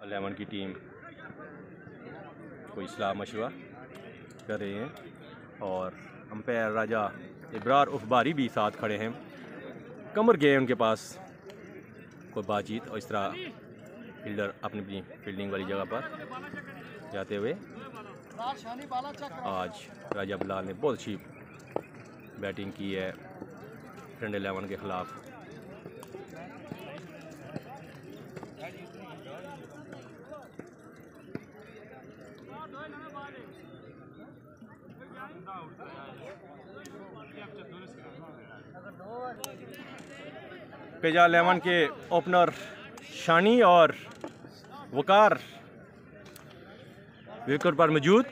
11 की टीम कोई सलाह मशवरा कर रहे हैं और अंपायर राजा इब्रार उर्फ बारी भी साथ खड़े हैं। कमर गए उनके पास कोई बातचीत और इस तरह फील्डर अपनी अपनी फील्डिंग वाली जगह पर जाते हुए आज राजा बिलाल ने बहुत अच्छी बैटिंग की है फ्रेंड 11 के ख़िलाफ़। पेजा 11 के ओपनर शानी और वकार विकेट पर मौजूद।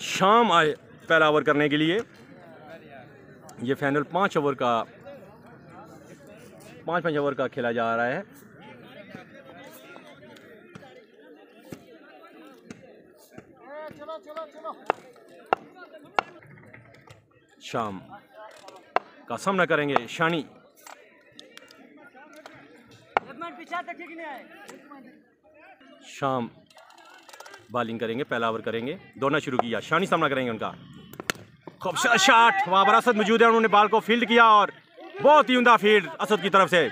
शाम आए पहला ओवर करने के लिए। ये फाइनल 5 ओवर का खेला जा रहा है। शाम का सामना करेंगे शानी। शाम बॉलिंग करेंगे, पहला ओवर करेंगे। दौड़ना शुरू किया, शानी सामना करेंगे उनका। खूबसूरत शॉट, वहां पर असद मौजूद है, उन्होंने बॉल को फील्ड किया और बहुत ही उम्दा फील्ड असद की तरफ से।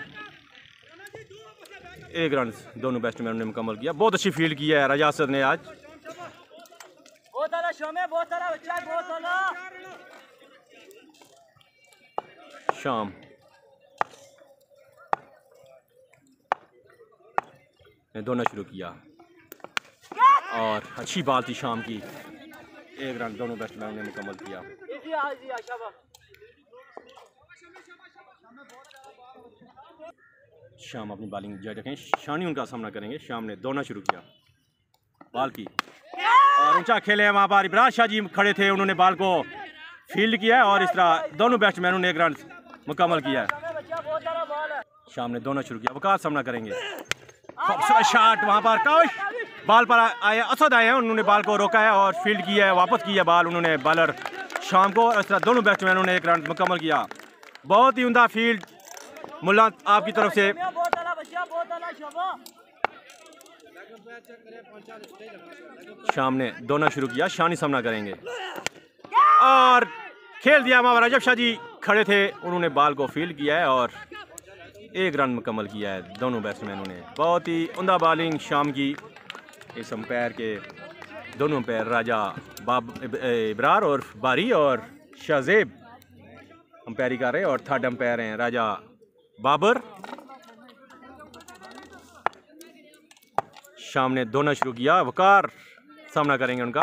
1 रन दोनों बैट्समैनों ने मुकम्मल किया। बहुत अच्छी फील्ड की है राजा असद ने आज। शाम ने दौड़ना शुरू किया और अच्छी बॉल थी शाम की। 1 रन दोनों बैट्समैनों ने मुकम्मल किया। शाम अपनी बॉलिंग जारी रखें, शानी उनका सामना करेंगे। शाम ने दौड़ना शुरू किया, बॉल की और ऊंचा खेले हैं। वहां पर इब्रार शाह जी खड़े थे, उन्होंने बॉल को फील्ड किया और इस तरह दोनों बैट्समैनों ने 1 रन मुकम्मल किया। शाम ने दौड़ना शुरू किया, वकार सामना करेंगे। खूबसूरत शॉट, वहां पर कौश बॉल पर आए, असद आए हैं, उन्होंने बॉल को रोका है और फील्ड किया है, वापस किया बॉल उन्होंने बॉलर शाम को। इस तरह दोनों बैट्समैनों ने 1 रन मुकम्मल किया। बहुत ही उम्दा फील्ड मुल्ला आपकी तरफ से। शाम ने दौड़ना शुरू किया, शानी सामना करेंगे और खेल दिया। वहां रजब शाह जी खड़े थे, उन्होंने बॉल को फील्ड किया है और 1 रन मुकम्मल किया है दोनों बैट्समैनों ने। बहुत ही उम्दा बॉलिंग शाम की। इस अंपायर के दोनों अंपायर राजा इब्रार और बारी और शाहजेब अंपायरी कर रहे हैं और थर्ड अंपायर हैं राजा बाबर। शाम ने दौड़ना शुरू किया, वकार सामना करेंगे उनका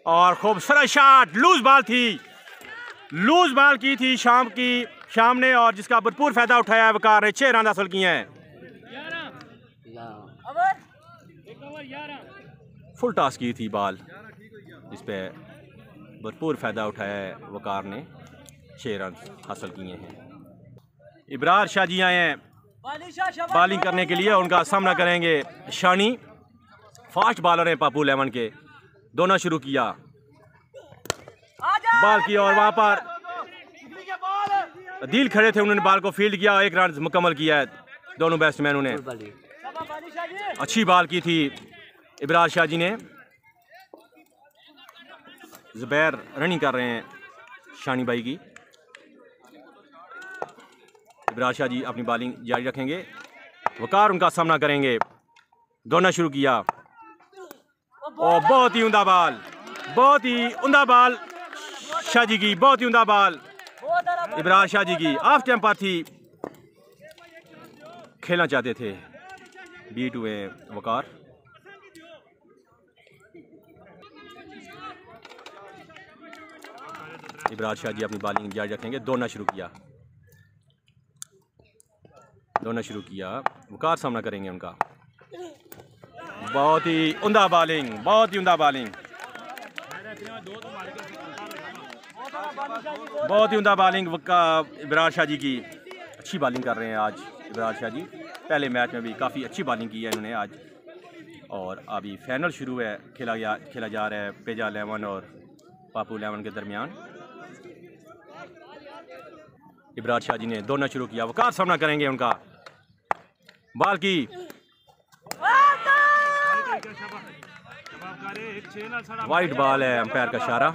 और खूबसूरत शॉट, लूज बॉल थी, लूज बॉल की थी शाम ने और जिसका भरपूर फायदा उठाया वकार ने। 6 रन हासिल किए हैं। फुल टॉस की थी बॉल, जिस पे भरपूर फायदा उठाया है वकार ने। 6 रन हासिल किए हैं। इब्रार शाह जी आए हैं बॉलिंग करने के लिए, उनका सामना करेंगे शानी। फास्ट बॉलर हैं पापू 11 के। दौड़ना शुरू किया, बॉल की और वहां पर दिल खड़े थे, उन्होंने बॉल को फील्ड किया। 1 रन मुकम्मल किया है दोनों बैट्समैनों ने। अच्छी बॉल की थी इब्रार शाह जी ने। जुबैर रनिंग कर रहे हैं शानी भाई की। इब्रार शाह जी अपनी बॉलिंग जारी रखेंगे, वकार उनका सामना करेंगे। दौड़ना शुरू किया और बहुत ही उम्दा बॉल, बहुत ही उम्दा बॉल शाह जी की, बहुत ही उम्दा बॉल इब्रार शाह जी की। ऑफ टेम्पर थी, खेलना चाहते थे, बीट हुए वकार। इब्रार शाह जी अपनी बॉलिंग जारी रखेंगे। दौड़ना शुरू किया, वकार सामना करेंगे उनका। बहुत ही उम्दा बॉलिंग, बहुत ही उम्दा बॉलिंग, बहुत ही उम्दा बॉलिंग इब्रार शाह जी की। अच्छी बॉलिंग कर रहे हैं आज इब्रार शाह जी। पहले मैच में भी काफ़ी अच्छी बॉलिंग की है इन्होंने आज। और अभी फाइनल शुरू है, खेला जा रहा है पेजा 11 और पापू 11 के दरमियान। इब्रार शाह जी ने दौड़ना शुरू किया, वकार सामना करेंगे उनका। बाल की वाइट बॉल है, अंपायर का इशारा।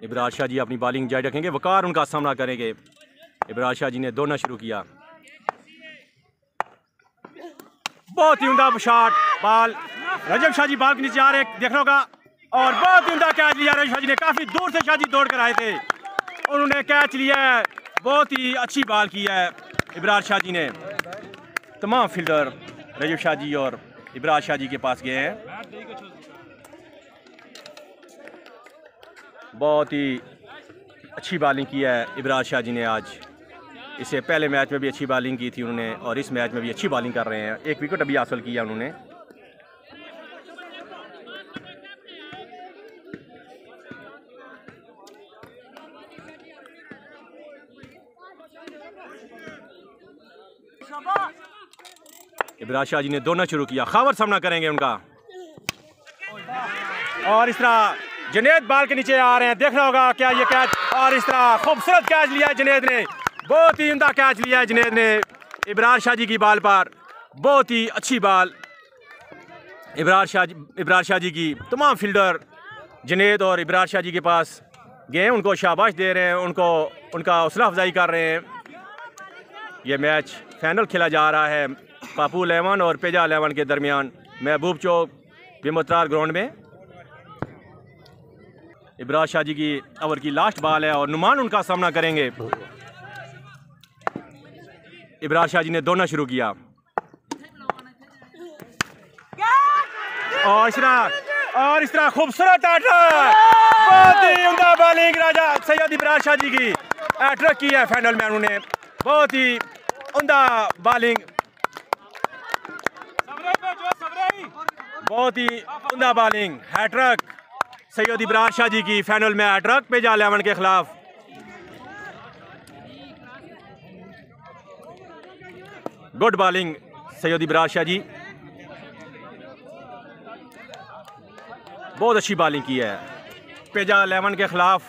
इब्रार शाह जी अपनी बॉलिंग जारी रखेंगे, वकार उनका सामना करेंगे। इब्रार शाह जी ने दौड़ना शुरू किया, बहुत ही उम्दा शॉट। बॉल रजब शाह जी बॉल के नीचे आ रहे देखना होगा, और बहुत ही उम्दा कैच लिया रजब शाह जी ने। काफी दूर से शाह जी दौड़ कर आए थे, उन्होंने कैच लिया है। बहुत ही अच्छी बॉल की है इब्रार शाह जी ने। तमाम फील्डर रजब शाह जी और इब्रार शाह जी के पास गए हैं। बहुत ही अच्छी बॉलिंग की है इब्रार शाह जी ने आज। इससे पहले मैच में भी अच्छी बॉलिंग की थी उन्होंने, और इस मैच में भी अच्छी बॉलिंग कर रहे हैं। एक विकेट अभी हासिल किया उन्होंने। इब्रार शाह जी ने दौड़ना शुरू किया, खावर सामना करेंगे उनका, और इस तरह जुनैद बॉल के नीचे आ रहे हैं, देखना होगा क्या ये कैच। और इस तरह खूबसूरत कैच लिया है जुनैद ने, बहुत ही उम्दा कैच लिया है जुनैद ने इब्रार शाह जी की बॉल पर। बहुत ही अच्छी बॉल इब्रार शाह जी की। तमाम फील्डर जुनैद और इब्रार शाह जी के पास गए, उनको शाबाश दे रहे हैं, उनको उनका हौसला अफजाई कर रहे हैं। ये मैच फाइनल खेला जा रहा है पापू 11 और पेजा 11 के दरमियान, महबूब चौक बिमत्रार ग्राउंड में। इब्रार शाह जी की ओवर की लास्ट बॉल है, और नुमान उनका सामना करेंगे। इब्रार शाह जी ने दौड़ना शुरू किया, और इस तरह खूबसूरत बहुत ही उम्दा बॉलिंग राजा सैयद इब्रार शाह जी की हैट्रिक की है फाइनल में उन्होंने। बहुत ही उम्दा बॉलिंग, बहुत ही उम्दा बॉलिंग, हैट्रिक सैयद इब्रार शाह जी की फाइनल में, हैट्रिक पेजा 11 के खिलाफ। गुड बॉलिंग सैयद इब्रार शाह जी, बहुत अच्छी बॉलिंग की है। पेजा 11 के खिलाफ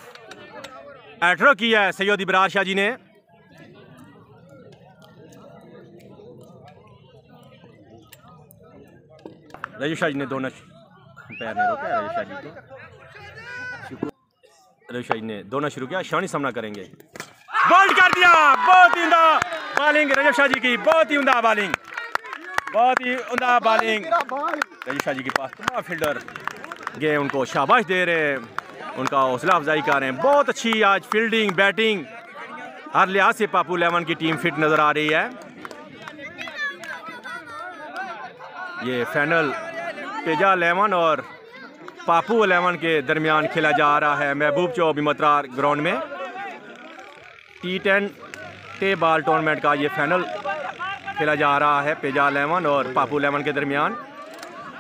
हैट्रिक की है सैयद इब्रार शाह जी ने। रजब शाह जी ने दोनों पैर ने रोका है, रजब शाह जी ने दोनों शुरू किया, शानी सामना करेंगे। बोल्ड कर दिया, बहुत ही उम्दा बॉलिंग रजब शाह जी की, बहुत ही उम्दा बॉलिंग, बहुत ही उम्दा बॉलिंग रजब शाह जी के पास। तमाम फील्डर गए, उनको शाबाश दे रहे हैं, उनका हौसला अफजाई कर रहे हैं। बहुत अच्छी आज फील्डिंग बैटिंग हर लिहाज से पापू 11 की टीम फिट नजर आ रही है। ये फाइनल पेजा 11 और पापू 11 के दरमियान खेला जा रहा है महबूब चौक बिमत्रार ग्राउंड में। T10 टे बॉल टूर्नामेंट का ये फाइनल खेला जा रहा है पेजा 11 और पापू 11 के दरमियान।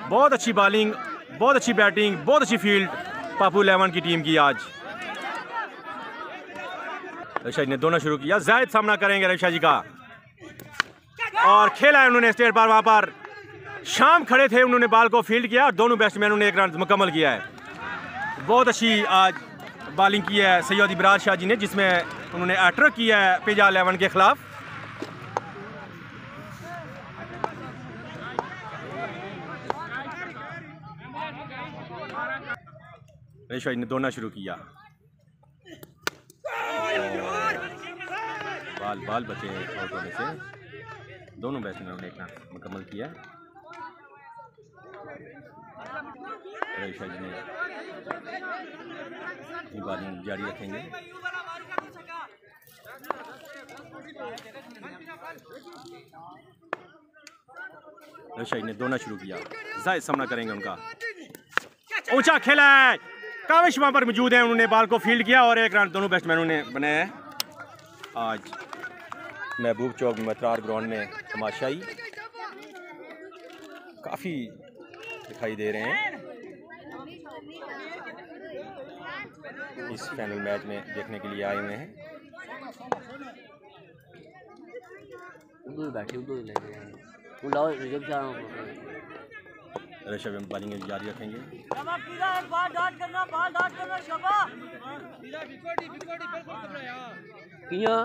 बहुत अच्छी बॉलिंग, बहुत अच्छी बैटिंग, बहुत अच्छी फील्ड पापू 11 की टीम की आज। रजब ने दोनों शुरू किया, जायद सामना करेंगे रजब जी का, और खेला है उन्होंने स्टेट पर। वहां पर शाम खड़े थे, उन्होंने बॉल को फील्ड किया और दोनों बैट्समैनों ने एक रन मुकम्मल किया है। बहुत अच्छी आज बॉलिंग की है सैयद इब्रार शाह जी ने, जिसमें उन्होंने हैट्रिक किया है पेजा 11 के खिलाफ। रजब ने दौड़ना शुरू किया, बाल बचे आउट होने से, दोनों बैट्समैनों ने एक रन मुकम्मल किया है। रजब जी ने बॉलिंग जारी रखेंगे। रजब ने दौड़ना शुरू किया, जायद सामना करेंगे उनका। ऊंचा खेला है, काविश वहां पर मौजूद है, उन्होंने बॉल को फील्ड किया और एक रन दोनों बैट्समैनों ने बनाया है। आज महबूब चौक बिमत्रार ग्राउंड में तमाशाई काफ़ी दिखाई दे रहे हैं इस फाइनल मैच में देखने के लिए आए हुए हैं। ऋषभ बॉलिंग जारी रखेंगे।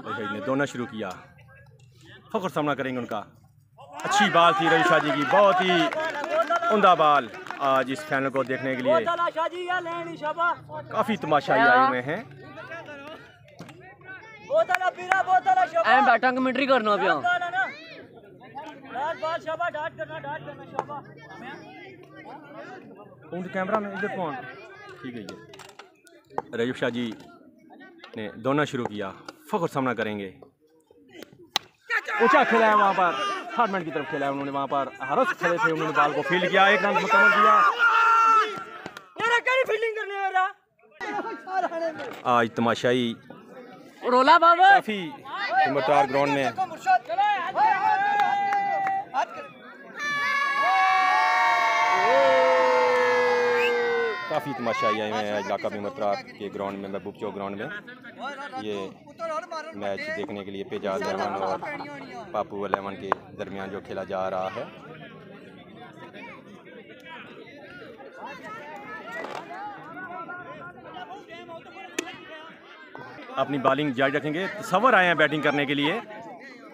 ऋषभ ने दौड़ना शुरू किया, फखर सामना करेंगे उनका। अच्छी बाल थी रवि शाह जी की, बहुत ही उम्दा बाल। आज इस फाइनल को देखने के लिए काफ़ी तमाशाई आए हुए हैं। कमेंट्री करना पिया कैमरा में इधर कौन ठीक है। ये रयूब शाह जी ने दौड़ना शुरू किया, फखर सामना करेंगे। ऊंचा खेला है वहाँ पर, थर्ड मैन की तरफ खेला है उन्होंने। वहाँ पर हरस खड़े थे, उन्होंने बॉल को फील्ड किया, एक रन मुकम्मल किया। आज तमाशाई रोला बाबा काफी हिम्मतवार ग्राउंड में काफ़ी तमाशाई आए हैं आज लाका हिम्मतवार के ग्राउंड में, महबूब चौक ग्राउंड में। ये मैच देखने के लिए पेजाज रहमान और पापू अलेवन के दरमियान जो खेला जा रहा है। अपनी बॉलिंग जारी रखेंगे। तसव्वुर आए हैं बैटिंग करने के लिए,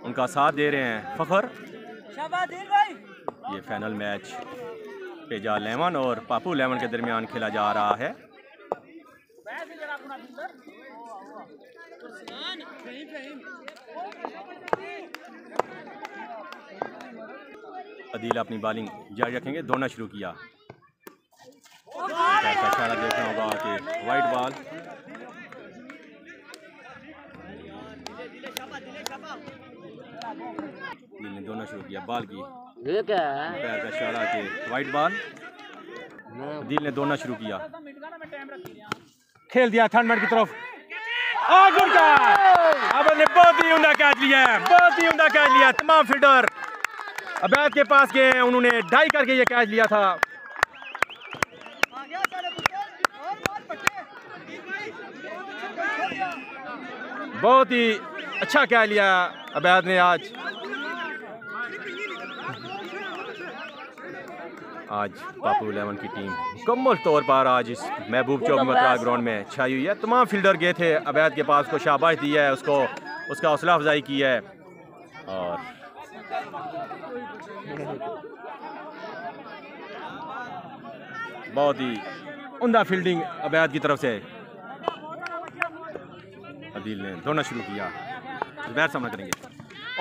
उनका साथ दे रहे हैं फखर। ये फाइनल मैच पेजाज लेमन और पापू लेमन के दरमियान खेला जा रहा है। अदील अपनी बॉलिंग जारी रखेंगे, दौड़ना शुरू किया। इशारा देखना होगा कि वाइड बॉल। दिल ने दौड़ना शुरू किया, बॉल की पैर का इशारा के वाइड बॉल। दिल ने दौड़ना शुरू किया, खेल दिया थर्ड मैन की तरफ। गुड कैच, अब ने बहुत ही उम्दा कैच लिया है, बहुत ही उम्दा कैच लिया। तमाम फील्डर अबैद के पास गए हैं, उन्होंने ढाई करके ये कैच लिया था। बहुत ही अच्छा कैच लिया अबैद ने आज। आज पापू इलेवन की टीम मुकम्मल तौर पर आज इस महबूब चौक मतरा ग्राउंड में छाई हुई है। तमाम फील्डर गए थे, अबैद के पास को शाबाश दी है, उसको उसका हौसला अफजाई की है। और बहुत ही उम्दा फील्डिंग अबैद की तरफ से। अदील ने दौड़ना शुरू किया, जुबैर सामना करेंगे।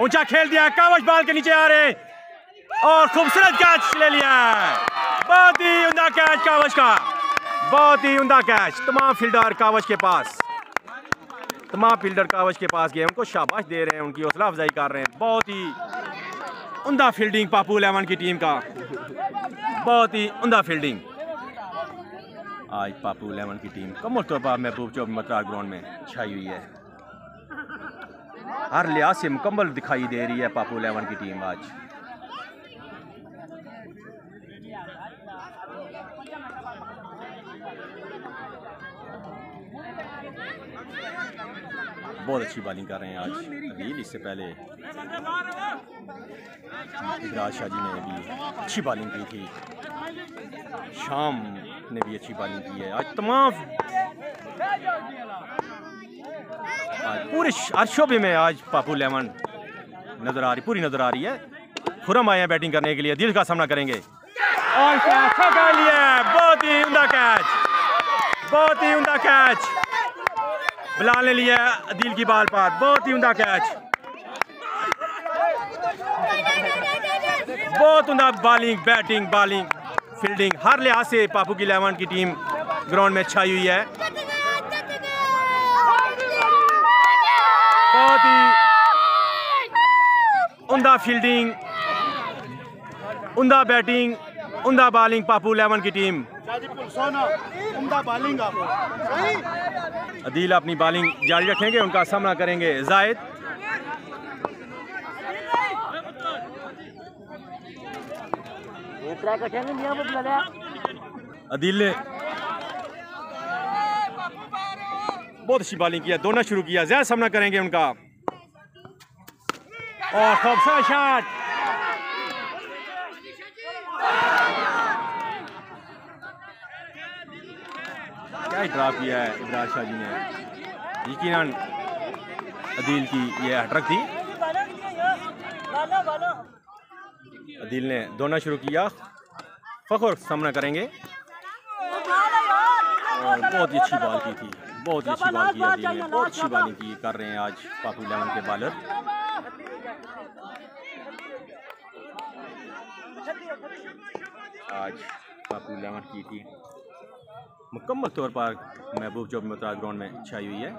ऊंचा खेल दिया, कावश बॉल के नीचे आ रहे और खूबसूरत कैच ले लिया। बहुत ही उम्दा कैच कावश का, बहुत ही उम्दा कैच। तमाम फील्डर कावश के पास, तमाम फील्डर कावश के पास गए, उनको शाबाश दे रहे हैं, उनकी हौसला अफजाई कर रहे हैं। बहुत ही उम्दा फील्डिंग पापू इलेवन की टीम का, बहुत ही उम्दा फील्डिंग। आज पापू इलेवन की टीम मुकम्मल तौर पर महबूब चौक मतरा ग्राउंड में छाई हुई है। हर लिहाज से मुकम्मल दिखाई दे रही है पापू इलेवन की टीम आज। बहुत अच्छी बॉलिंग कर रहे हैं आज अदील। इससे पहले इब्राज शाह जी ने भी अच्छी बॉलिंग की थी, शाम ने भी अच्छी बॉलिंग की है। आज तमाम पूरे हर शोबे में आज पापू इलेवन नजर आ रही, पूरी नजर आ रही है। खुरम आए हैं बैटिंग करने के लिए, दिल का सामना करेंगे और अच्छा कर लिया। बहुत ही उम्दा कैच, बहुत ही उम्दा कैच बिलाल ने लिया अदील की बॉल पर। बहुत ही उम्दा कैच, बहुत उम्दा बॉलिंग, बैटिंग, बॉलिंग, फील्डिंग, हर लिहाज से पापू की इलेवन की टीम ग्राउंड में छाई हुई है। बहुत ही उम्दा फील्डिंग, उम्दा बैटिंग, उम्दा बॉलिंग पापू इलेवन की टीम। अदील अपनी बॉलिंग जारी रखेंगे, उनका सामना करेंगे जायद। अदील ने बहुत अच्छी बॉलिंग किया, दौड़ना शुरू किया। जायद सामना करेंगे उनका और खूबसूरत शॉट। क्या ड्रॉप किया है इब्रार शाह जी ने। यकीनन अदील की ये हटरक थी। अदील ने दौड़ना शुरू किया। फखर सामना करेंगे और बहुत ही अच्छी बॉल की थी, बहुत ही अच्छी बॉल की अदील ने, बहुत अच्छी बॉलिंग की कर रहे हैं आज पापू 11 के बॉलर। आज पापू 11 की थी मुकम्मल तौर पर महबूब चौक मुतराज ग्राउंड में छाई हुई है।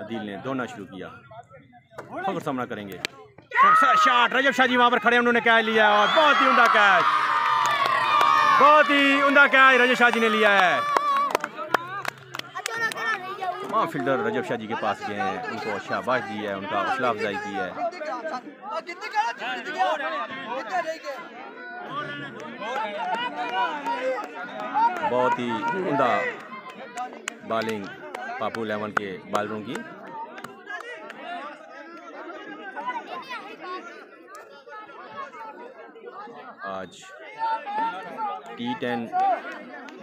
अदील ने दौड़ना शुरू किया। फखर सामना करेंगे। शॉट रजब शाह जी वहाँ पर खड़े, उन्होंने कैच लिया और बहुत ही उम्दा कैच, बहुत ही उम्दा कैच रजब शाह जी ने लिया है। हाँ फील्डर रजब शाह जी के पास गए हैं, उनको शाबाश दी है, उनका हौसला अफजाई की है। बहुत ही उम्दा बॉलिंग पापू 11 के बॉलरों की। आज T10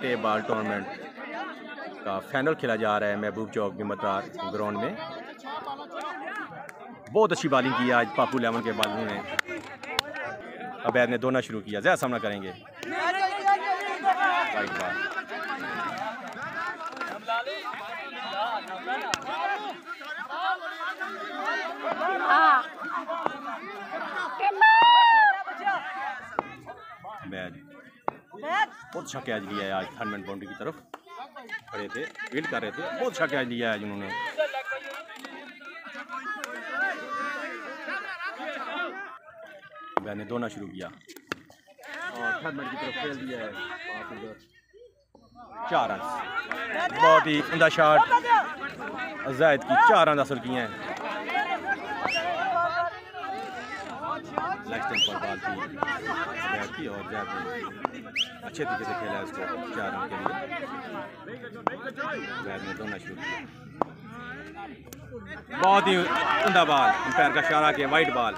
टे-बॉल टूर्नामेंट का फाइनल खेला जा रहा है महबूब चौक मतार ग्राउंड में। बहुत अच्छी बॉलिंग की आज पापू 11 के बॉलरों ने। अबैद ने दौड़ना शुरू किया। ज़्यादा सामना करेंगे। बहुत अच्छा कैच लिया है आज। थर्ड बाउंड्री की तरफ खड़े थे, फील्ड कर रहे थे। बहुत अच्छा कैच लिया है जिन्होंने। मैंने दौड़ना शुरू किया और थर्ड की तरफ खेल दिया है। 4 रन, बहुत ही उम्दा शॉट जायद की। 4 रन हासिल किए हैं। लेग स्टंप पर बॉल थी और जायद ने अच्छे तरीके से खेला है उसको 4 रन के लिए। जायद ने दौड़ना शुरू किया। बहुत ही उम्दा बॉल, अंपायर का इशारा किया, वाइड बॉल।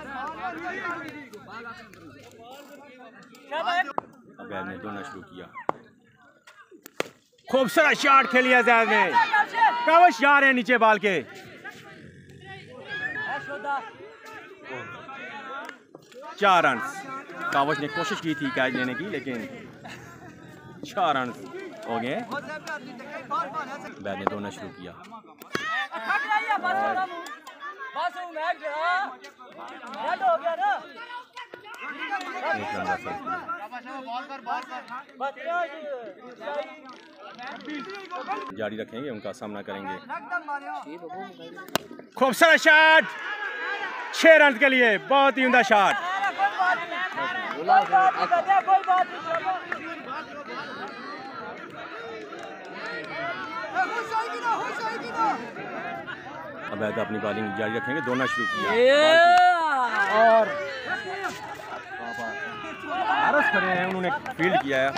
अबैद ने दौड़ना शुरू किया। खूबसूरत शॉट खेलिया जायद ने। कवच जा रहे हैं नीचे बॉल के। 4 रन। कावच ने कोशिश की थी कैच लेने की, लेकिन 4 रन हो गए। बैट ने दौड़ना शुरू किया। जारी रखेंगे, उनका सामना करेंगे। खूबसूरत शॉट 6 रन के लिए। बहुत ही उम्दा शॉट। अबैद अपनी बॉलिंग जारी रखेंगे। दौड़ना शुरू किया और हारस खड़े हैं, उन्होंने फील्ड किया है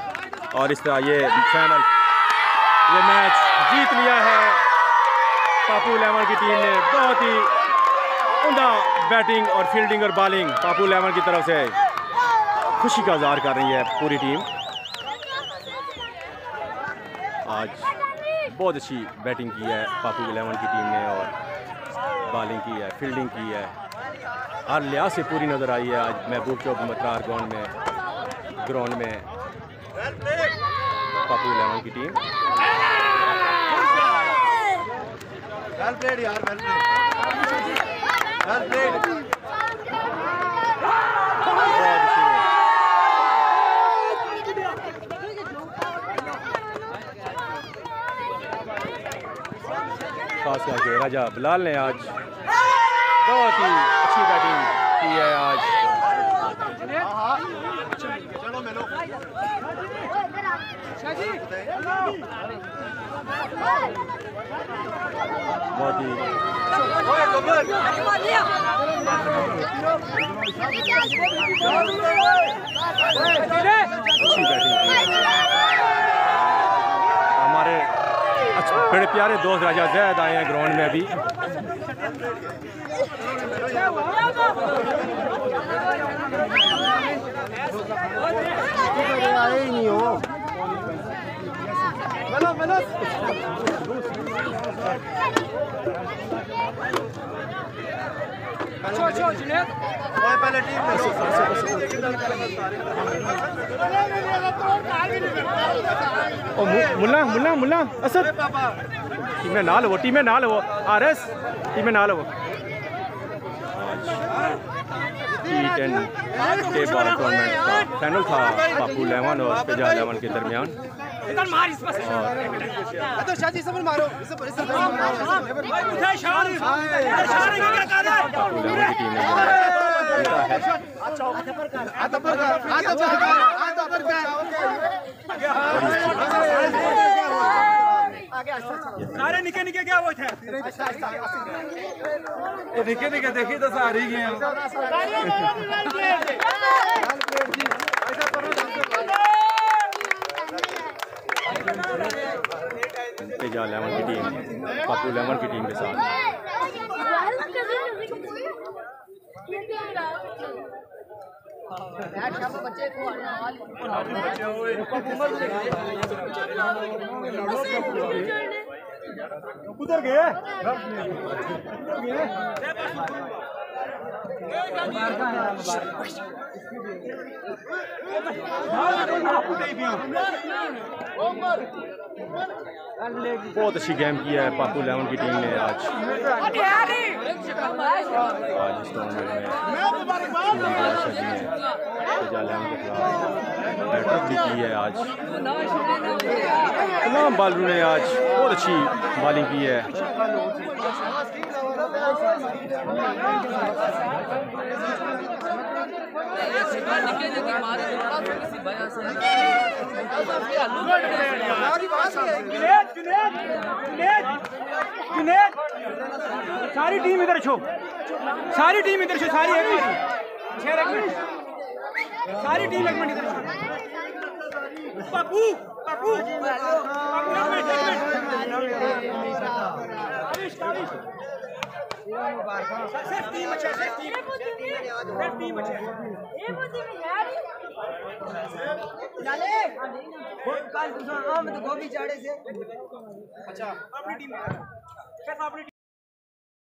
और इस तरह ये फाइनल, ये मैच जीत लिया है पापू 11 की टीम ने। बहुत ही उम्दा बैटिंग और फील्डिंग और बॉलिंग पापू 11 की तरफ से खुशी का इज़हार कर रही है पूरी टीम। आज बहुत अच्छी बैटिंग की है पापू 11 की टीम ने और बॉलिंग की है, फील्डिंग की है, हर लिहाज से पूरी नज़र आई है आज महबूब चौक मत्रार ग्राउंड में पापू 11 की टीम। वेल प्लेड यार, वेल प्लेड। खास करके राजा बिलाल ने आज बहुत ही अच्छी बैटिंग की है आज। बहुत ही अच्छी बैटिंग की हमारे बड़े प्यारे दोस्त राजा जैद आए हैं ग्राउंड में अभी। आए ही नहीं हो। पहले टीम मुल्ला मुल्ला मुल्ला असद टीमें ना लो आरएस टीमें ना लो T10 के बॉल टूर्नामेंट का फाइनल था पापू लेवन और पेजा लेवन के दरमियान पापू लेवन की टीम ने जीता है। सारे निके निके क्या वो थे निके निके देखी तो सारी गए पेजा लेवन की टीम पापू लेवन की टीम के साथ उधर गए बहुत अच्छी गेम की है पापू लेवन की टीम ने आज इस टूर्नामेंट में पेजा लेवन के खिलाफ बैटअप भी की है आज। तमाम बॉलरों ने आज बहुत अच्छी बॉलिंग की है। सारी टीम इधर छो सारी टीम इधर छो सारी एक मिनट सारी टीम एक मिनट इधर छो पप्पू पप्पू सिर्फ टीम अच्छा सिर्फ टीम अच्छा ये मुझे यार डाले काल दूसरा हम तो गोभी चाड़े से अच्छा अपनी टीम सिर्फ अपनी